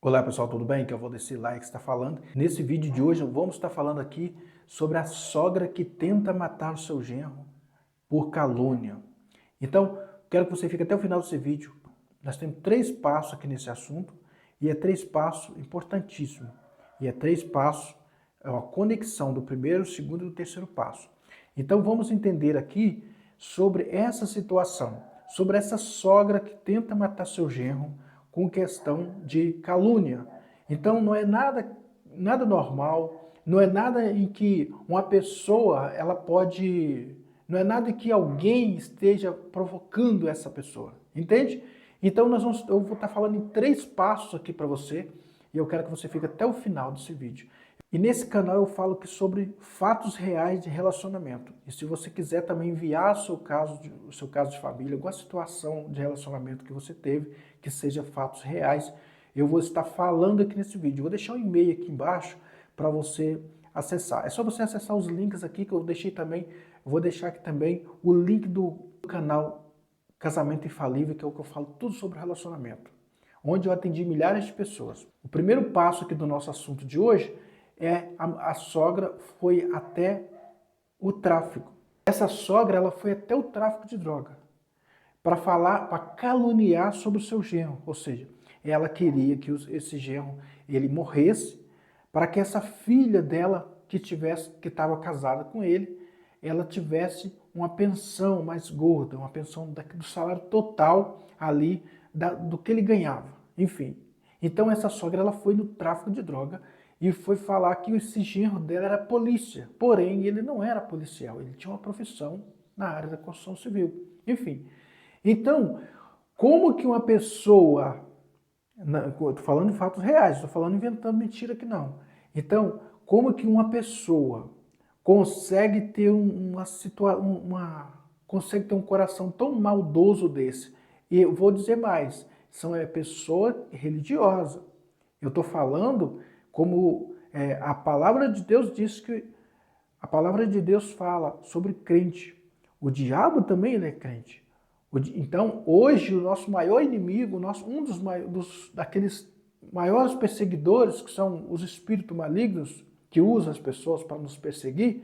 Olá pessoal, tudo bem? Que é o Valdeci Laia que está falando. Nesse vídeo de hoje vamos estar falando aqui sobre a sogra que tenta matar o seu genro por calúnia. Então, quero que você fique até o final desse vídeo. Nós temos 3 passos aqui nesse assunto e é 3 passos importantíssimos. E é 3 passos, é uma conexão do primeiro, segundo e do terceiro passo. Então vamos entender aqui sobre essa situação, sobre essa sogra que tenta matar seu genro com questão de calúnia. Então não é nada normal, não é nada em que uma pessoa, ela pode, não é nada em que alguém esteja provocando essa pessoa, entende? Então eu vou estar falando em 3 passos aqui para você e eu quero que você fique até o final desse vídeo. E nesse canal eu falo aqui sobre fatos reais de relacionamento. E se você quiser também enviar o seu caso de família, alguma situação de relacionamento que você teve, que seja fatos reais, eu vou estar falando aqui nesse vídeo. Eu vou deixar um e-mail aqui embaixo para você acessar. É só você acessar os links aqui que eu deixei também. Eu vou deixar aqui também o link do canal Casamento Infalível, que é o que eu falo tudo sobre relacionamento, onde eu atendi milhares de pessoas. O primeiro passo aqui do nosso assunto de hoje é a sogra foi até o tráfico. Essa sogra ela foi até o tráfico de droga para caluniar sobre o seu genro, ou seja, ela queria que esse genro ele morresse para que essa filha dela que estava casada com ele, ela tivesse uma pensão mais gorda, uma pensão do salário total ali do que ele ganhava, enfim. Então essa sogra ela foi no tráfico de droga e foi falar que esse genro dela era polícia. Porém, ele não era policial, ele tinha uma profissão na área da construção civil. Enfim, então, como que uma pessoa... Estou falando de fatos reais, estou falando inventando mentira aqui não. Então, como que uma pessoa consegue ter consegue ter um coração tão maldoso desse? E eu vou dizer mais, pessoa religiosa. Eu estou falando como a palavra de Deus diz que a palavra de Deus fala sobre crente. O diabo também ele é crente. Então, hoje, o nosso maior inimigo, daqueles maiores perseguidores, que são os espíritos malignos, que usam as pessoas para nos perseguir,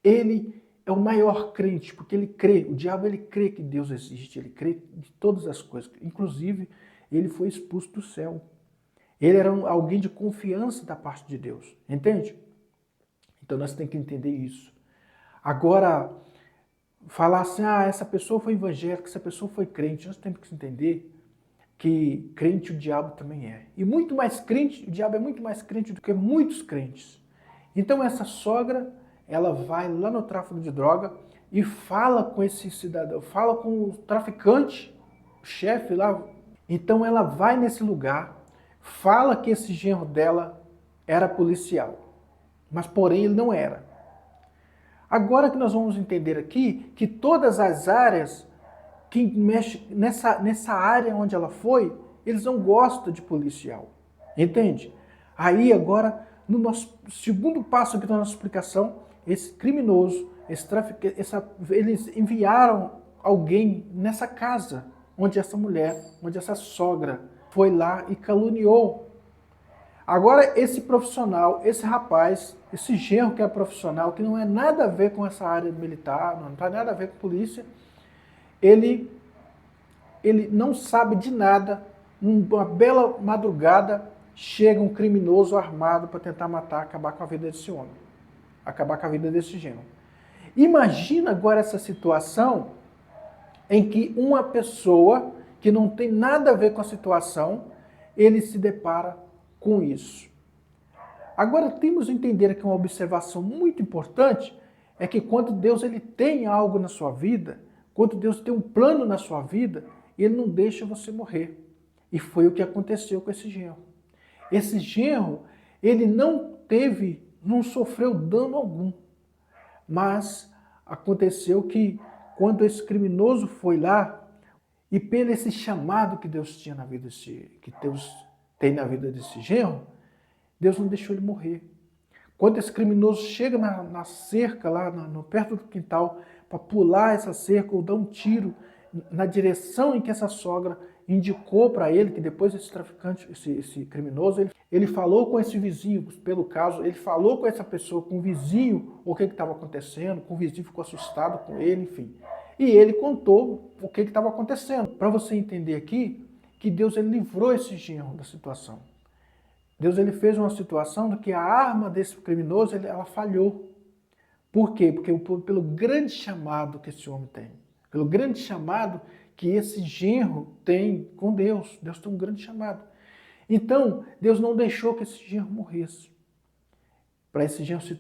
ele é o maior crente, porque ele crê, o diabo ele crê que Deus existe, ele crê em todas as coisas. Inclusive, ele foi expulso do céu. Ele era alguém de confiança da parte de Deus, entende? Então nós temos que entender isso. Agora, falar assim, essa pessoa foi evangélica, essa pessoa foi crente, nós temos que entender que crente o diabo também é. E muito mais crente, o diabo é muito mais crente do que muitos crentes. Então essa sogra, ela vai lá no tráfico de droga e fala com esse cidadão, fala com o traficante, o chefe lá. Então ela vai nesse lugar, fala que esse genro dela era policial, mas porém ele não era. Agora que nós vamos entender aqui que todas as áreas que mexem nessa área onde ela foi, eles não gostam de policial, entende? Aí agora, no nosso segundo passo aqui da nossa explicação, esse criminoso, esse traficante, eles enviaram alguém nessa casa onde essa mulher, onde essa sogra foi lá e caluniou. Agora esse profissional, esse rapaz, esse genro que é profissional, que não é nada a ver com essa área militar, não tem nada a ver com polícia, ele não sabe de nada, numa bela madrugada, chega um criminoso armado para tentar matar, acabar com a vida desse homem, acabar com a vida desse genro. Imagina agora essa situação em que uma pessoa que não tem nada a ver com a situação, ele se depara com isso. Agora temos que entender aqui uma observação muito importante, é que quando Deus ele tem algo na sua vida, quando Deus tem um plano na sua vida, ele não deixa você morrer. E foi o que aconteceu com esse genro. Esse genro, ele não sofreu dano algum, mas aconteceu que quando esse criminoso foi lá, e pelo esse chamado que Deus tinha na vida que Deus tem na vida desse genro, Deus não deixou ele morrer. Quando esse criminoso chega na cerca, lá perto do quintal, para pular essa cerca ou dar um tiro na direção em que essa sogra indicou para ele que depois esse traficante, esse criminoso, ele falou com esse vizinho, pelo caso, ele falou com essa pessoa, com o vizinho, o que estava acontecendo, com o vizinho ficou assustado com ele, enfim. E ele contou o que estava acontecendo. Para você entender aqui, que Deus ele livrou esse genro da situação. Deus ele fez uma situação de que a arma desse criminoso ela falhou. Por quê? Porque pelo grande chamado que esse homem tem, pelo grande chamado que esse genro tem com Deus. Deus tem um grande chamado. Então, Deus não deixou que esse genro morresse. Para esse genro se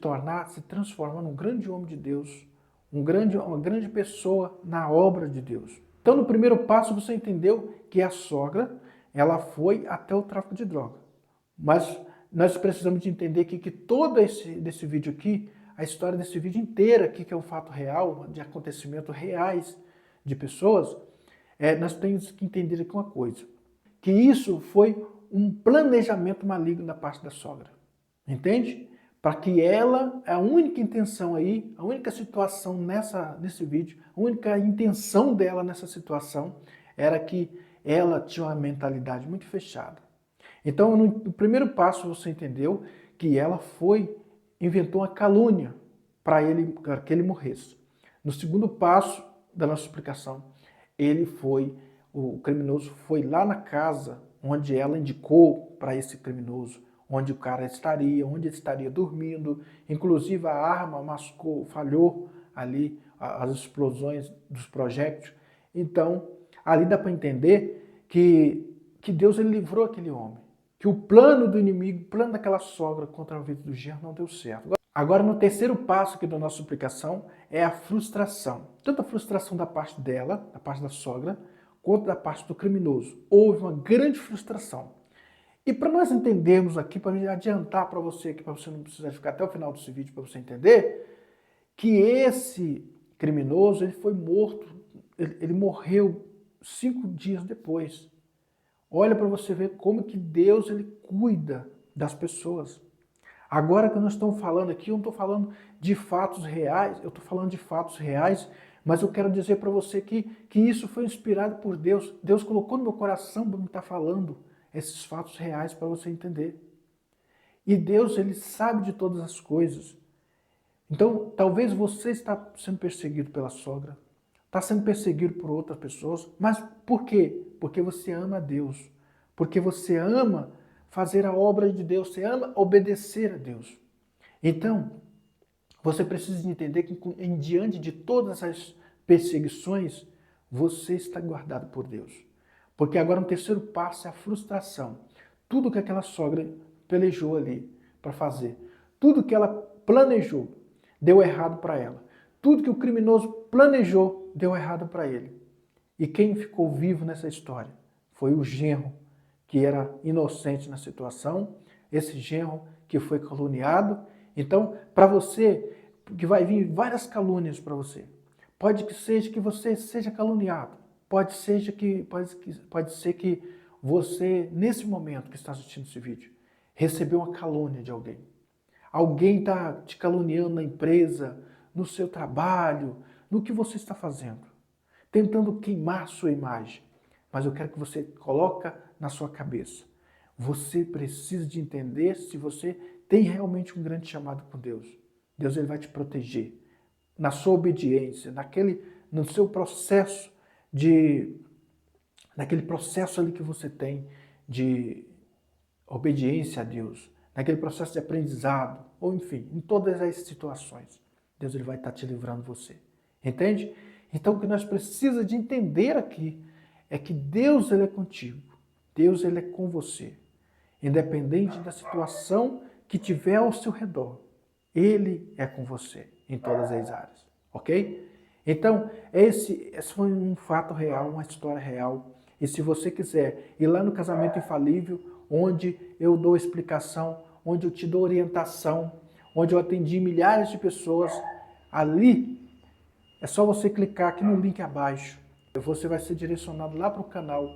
transformar num grande homem de Deus, uma grande pessoa na obra de Deus. Então, no primeiro passo, você entendeu que a sogra, ela foi até o tráfico de droga. Mas nós precisamos de entender que todo desse vídeo aqui, a história desse vídeo inteira aqui, que é um fato real, de acontecimentos reais de pessoas, nós temos que entender aqui uma coisa, que isso foi um planejamento maligno da parte da sogra, entende? Para que ela, a única intenção aí, a única situação nesse vídeo, a única intenção dela nessa situação era que ela tinha uma mentalidade muito fechada. Então, no primeiro passo, você entendeu que ela inventou uma calúnia para que ele morresse. No segundo passo da nossa explicação, o criminoso foi lá na casa onde ela indicou para esse criminoso, onde o cara estaria, onde ele estaria dormindo, inclusive a arma falhou ali, as explosões dos projéteis. Então, ali dá para entender que Deus ele livrou aquele homem, que o plano do inimigo, o plano daquela sogra contra a vida do genro não deu certo. Agora, no terceiro passo aqui da nossa explicação, é a frustração. Tanto a frustração da parte dela, da parte da sogra, quanto da parte do criminoso. Houve uma grande frustração. E para nós entendermos aqui, para adiantar para você aqui, para você não precisar ficar até o final desse vídeo, para você entender, que esse criminoso ele foi morto, ele morreu 5 dias depois. Olha para você ver como que Deus ele cuida das pessoas. Agora que nós estamos falando aqui, eu não estou falando de fatos reais, eu estou falando de fatos reais, mas eu quero dizer para você que isso foi inspirado por Deus. Deus colocou no meu coração para me estar falando esses fatos reais para você entender. E Deus, ele sabe de todas as coisas. Então, talvez você está sendo perseguido pela sogra, está sendo perseguido por outras pessoas, mas por quê? Porque você ama a Deus, porque você ama fazer a obra de Deus, você ama obedecer a Deus. Então, você precisa entender que em diante de todas as perseguições, você está guardado por Deus. Porque agora o terceiro passo é a frustração. Tudo que aquela sogra pelejou ali para fazer, tudo que ela planejou, deu errado para ela. Tudo que o criminoso planejou, deu errado para ele. E quem ficou vivo nessa história foi o genro, que era inocente na situação, esse genro que foi caluniado. Então, para você, que vai vir várias calúnias para você. Pode ser que você seja caluniado. Pode ser que você, nesse momento que está assistindo esse vídeo, recebeu uma calúnia de alguém. Alguém está te caluniando na empresa, no seu trabalho, no que você está fazendo, tentando queimar a sua imagem. Mas eu quero que você coloque na sua cabeça. Você precisa de entender se você tem realmente um grande chamado com Deus. Deus ele vai te proteger na sua obediência, no seu processo naquele processo ali que você tem de obediência a Deus, naquele processo de aprendizado, ou enfim, em todas as situações. Deus ele vai estar te livrando você. Entende? Então o que nós precisamos de entender aqui é que Deus ele é contigo. Deus ele é com você. Independente da situação que tiver ao seu redor, Ele é com você em todas as áreas. Ok? Então, esse foi um fato real, uma história real. E se você quiser ir lá no Casamento Infalível, onde eu dou explicação, onde eu te dou orientação, onde eu atendi milhares de pessoas, ali é só você clicar aqui no link abaixo. Você vai ser direcionado lá para o canal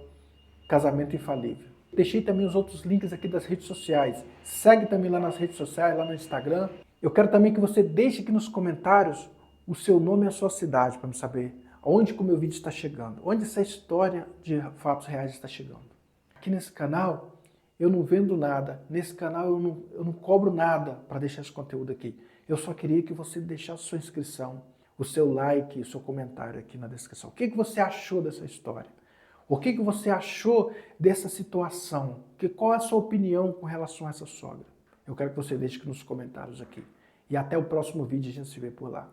Casamento Infalível. Deixei também os outros links aqui das redes sociais. Segue também lá nas redes sociais, lá no Instagram. Eu quero também que você deixe aqui nos comentários o seu nome e a sua cidade, para eu saber onde que o meu vídeo está chegando, onde essa história de fatos reais está chegando. Aqui nesse canal eu não vendo nada, nesse canal eu não cobro nada para deixar esse conteúdo aqui. Eu só queria que você deixasse sua inscrição, o seu like, o seu comentário aqui na descrição. O que você achou dessa história? O que você achou dessa situação? Qual é a sua opinião com relação a essa sogra? Eu quero que você deixe aqui nos comentários aqui. E até o próximo vídeo, a gente se vê por lá.